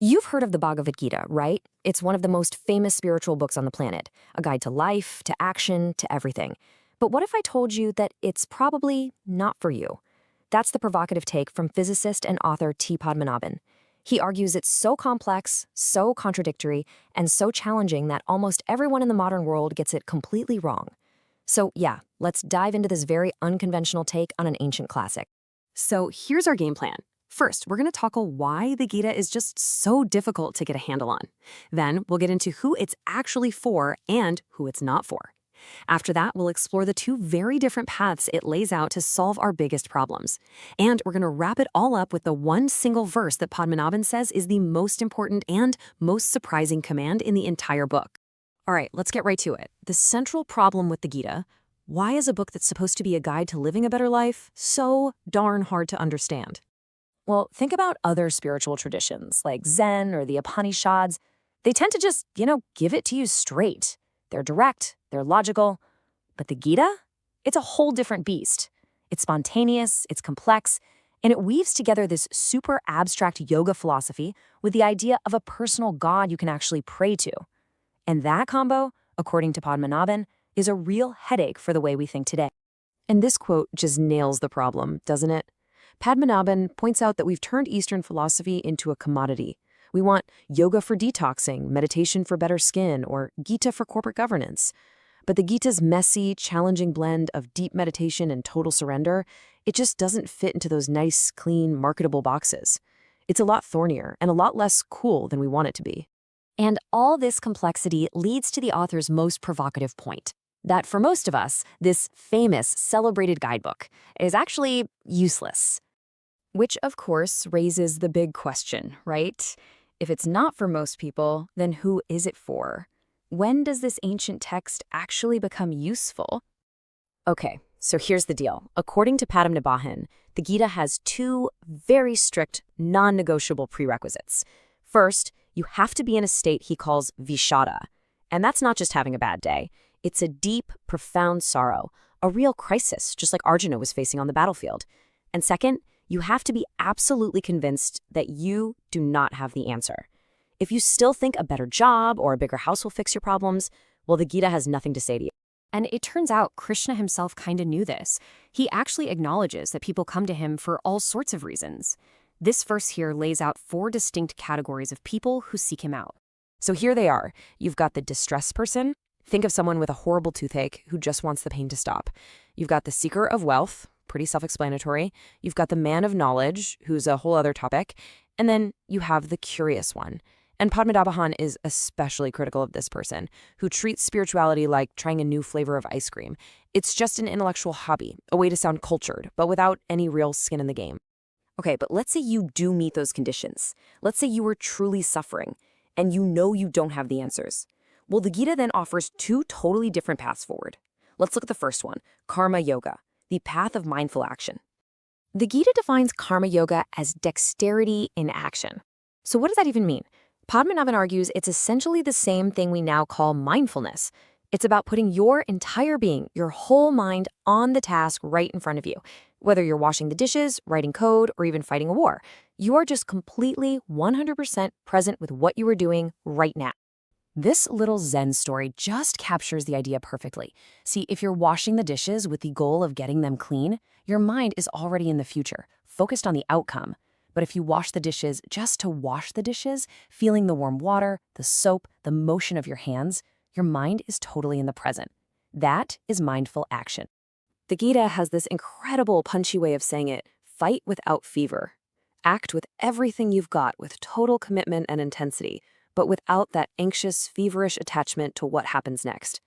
You've heard of the Bhagavad Gita, right? It's one of the most famous spiritual books on the planet, a guide to life, to action, to everything. But what if I told you that it's probably not for you? That's the provocative take from physicist and author T. Padmanabhan. He argues it's so complex, so contradictory, and so challenging that almost everyone in the modern world gets it completely wrong. So yeah, let's dive into this very unconventional take on an ancient classic. So here's our game plan. First, we're going to tackle why the Gita is just so difficult to get a handle on. Then we'll get into who it's actually for and who it's not for. After that, we'll explore the two very different paths it lays out to solve our biggest problems. And we're going to wrap it all up with the one single verse that Padmanabhan says is the most important and most surprising command in the entire book. All right, let's get right to it. The central problem with the Gita: why is a book that's supposed to be a guide to living a better life so darn hard to understand? Well, think about other spiritual traditions like Zen or the Upanishads. They tend to just, give it to you straight. They're direct, they're logical. But the Gita? It's a whole different beast. It's spontaneous, it's complex, and it weaves together this super abstract yoga philosophy with the idea of a personal God you can actually pray to. And that combo, according to Padmanabhan, is a real headache for the way we think today. And this quote just nails the problem, doesn't it? Padmanabhan points out that we've turned Eastern philosophy into a commodity. We want yoga for detoxing, meditation for better skin, or Gita for corporate governance. But the Gita's messy, challenging blend of deep meditation and total surrender, it just doesn't fit into those nice, clean, marketable boxes. It's a lot thornier and a lot less cool than we want it to be. And all this complexity leads to the author's most provocative point, that for most of us, this famous, celebrated guidebook is actually useless. Which, of course, raises the big question, right? If it's not for most people, then who is it for? When does this ancient text actually become useful? Okay, so here's the deal. According to Padmanabhan, the Gita has two very strict, non-negotiable prerequisites. First, you have to be in a state he calls vishada. And that's not just having a bad day. It's a deep, profound sorrow, a real crisis, just like Arjuna was facing on the battlefield. And second, you have to be absolutely convinced that you do not have the answer. If you still think a better job or a bigger house will fix your problems, well, the Gita has nothing to say to you. And it turns out Krishna himself kind of knew this. He actually acknowledges that people come to him for all sorts of reasons. This verse here lays out 4 distinct categories of people who seek him out. So here they are. You've got the distressed person. Think of someone with a horrible toothache who just wants the pain to stop. You've got the seeker of wealth. Pretty self-explanatory. You've got the man of knowledge, who's a whole other topic. And then you have the curious one. And Padmanabhan is especially critical of this person, who treats spirituality like trying a new flavor of ice cream. It's just an intellectual hobby, a way to sound cultured, but without any real skin in the game. Okay, but let's say you do meet those conditions. Let's say you were truly suffering, and you know you don't have the answers. Well, the Gita then offers 2 totally different paths forward. Let's look at the first one, karma yoga, the path of mindful action. The Gita defines karma yoga as dexterity in action. So what does that even mean? Padmanabhan argues it's essentially the same thing we now call mindfulness. It's about putting your entire being, your whole mind, on the task right in front of you. Whether you're washing the dishes, writing code, or even fighting a war, you are just completely 100% present with what you are doing right now. This little Zen story just captures the idea perfectly. See, if you're washing the dishes with the goal of getting them clean, your mind is already in the future, focused on the outcome. But if you wash the dishes just to wash the dishes, feeling the warm water, the soap, the motion of your hands, your mind is totally in the present. That is mindful action. The Gita has this incredible punchy way of saying it: fight without fever. Act with everything you've got with total commitment and intensity, but without that anxious, feverish attachment to what happens next.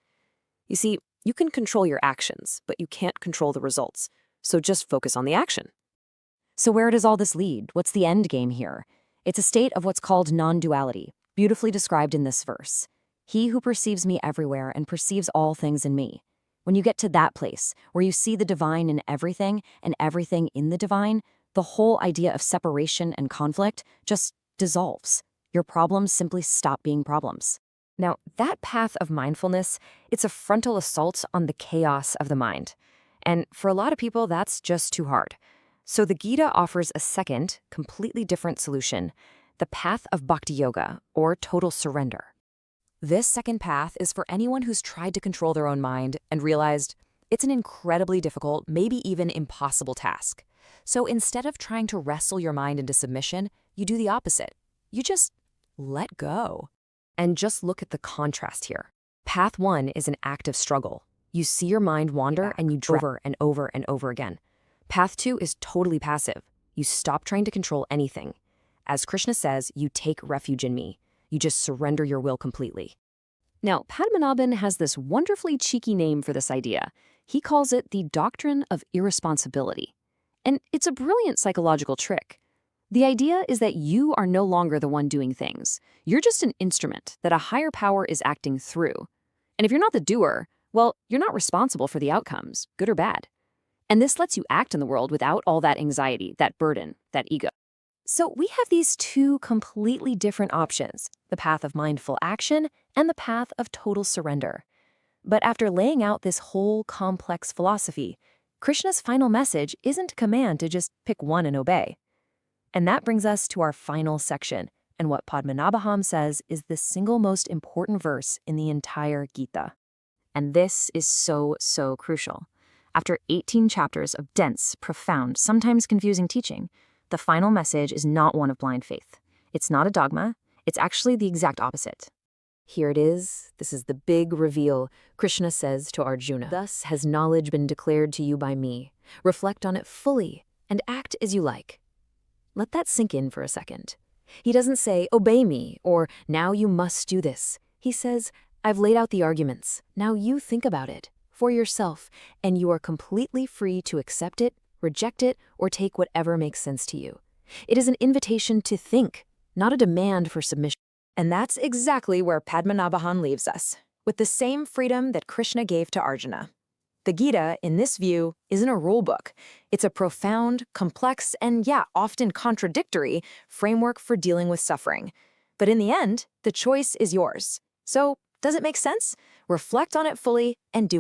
You see, you can control your actions, but you can't control the results. So just focus on the action. So where does all this lead? What's the end game here? It's a state of what's called non-duality, beautifully described in this verse. He who perceives me everywhere and perceives all things in me. When you get to that place, where you see the divine in everything and everything in the divine, the whole idea of separation and conflict just dissolves. Your problems simply stop being problems. Now, that path of mindfulness, it's a frontal assault on the chaos of the mind. And for a lot of people, that's just too hard. So the Gita offers a second, completely different solution. the path of bhakti yoga, or total surrender. This second path is for anyone who's tried to control their own mind and realized it's an incredibly difficult, maybe even impossible task. So instead of trying to wrestle your mind into submission, you do the opposite. You just let go. And just look at the contrast here. Path 1 is an active struggle. You see your mind wander and you over and over and over again. Path 2 is totally passive. You stop trying to control anything. As Krishna says, you take refuge in me. You just surrender your will completely. Now, Padmanabhan has this wonderfully cheeky name for this idea. He calls it the doctrine of irresponsibility. And it's a brilliant psychological trick. The idea is that you are no longer the one doing things. You're just an instrument that a higher power is acting through. And if you're not the doer, well, you're not responsible for the outcomes, good or bad. And this lets you act in the world without all that anxiety, that burden, that ego. So we have these two completely different options, the path of mindful action and the path of total surrender. But after laying out this whole complex philosophy, Krishna's final message isn't a command to just pick one and obey. And that brings us to our final section, and what Padmanabhan says is the single most important verse in the entire Gita. And this is so crucial. After 18 chapters of dense, profound, sometimes confusing teaching, the final message is not one of blind faith. It's not a dogma. It's actually the exact opposite. Here it is. This is the big reveal. Krishna says to Arjuna, "Thus has knowledge been declared to you by me. Reflect on it fully and act as you like." Let that sink in for a second. He doesn't say, "Obey me," or "Now you must do this." He says, "I've laid out the arguments. Now you think about it for yourself, and you are completely free to accept it, reject it, or take whatever makes sense to you." It is an invitation to think, not a demand for submission. And that's exactly where Padmanabhan leaves us, with the same freedom that Krishna gave to Arjuna. The Gita, in this view, isn't a rule book. It's a profound, complex, and often contradictory framework for dealing with suffering. But in the end, the choice is yours. So, does it make sense? Reflect on it fully and do it.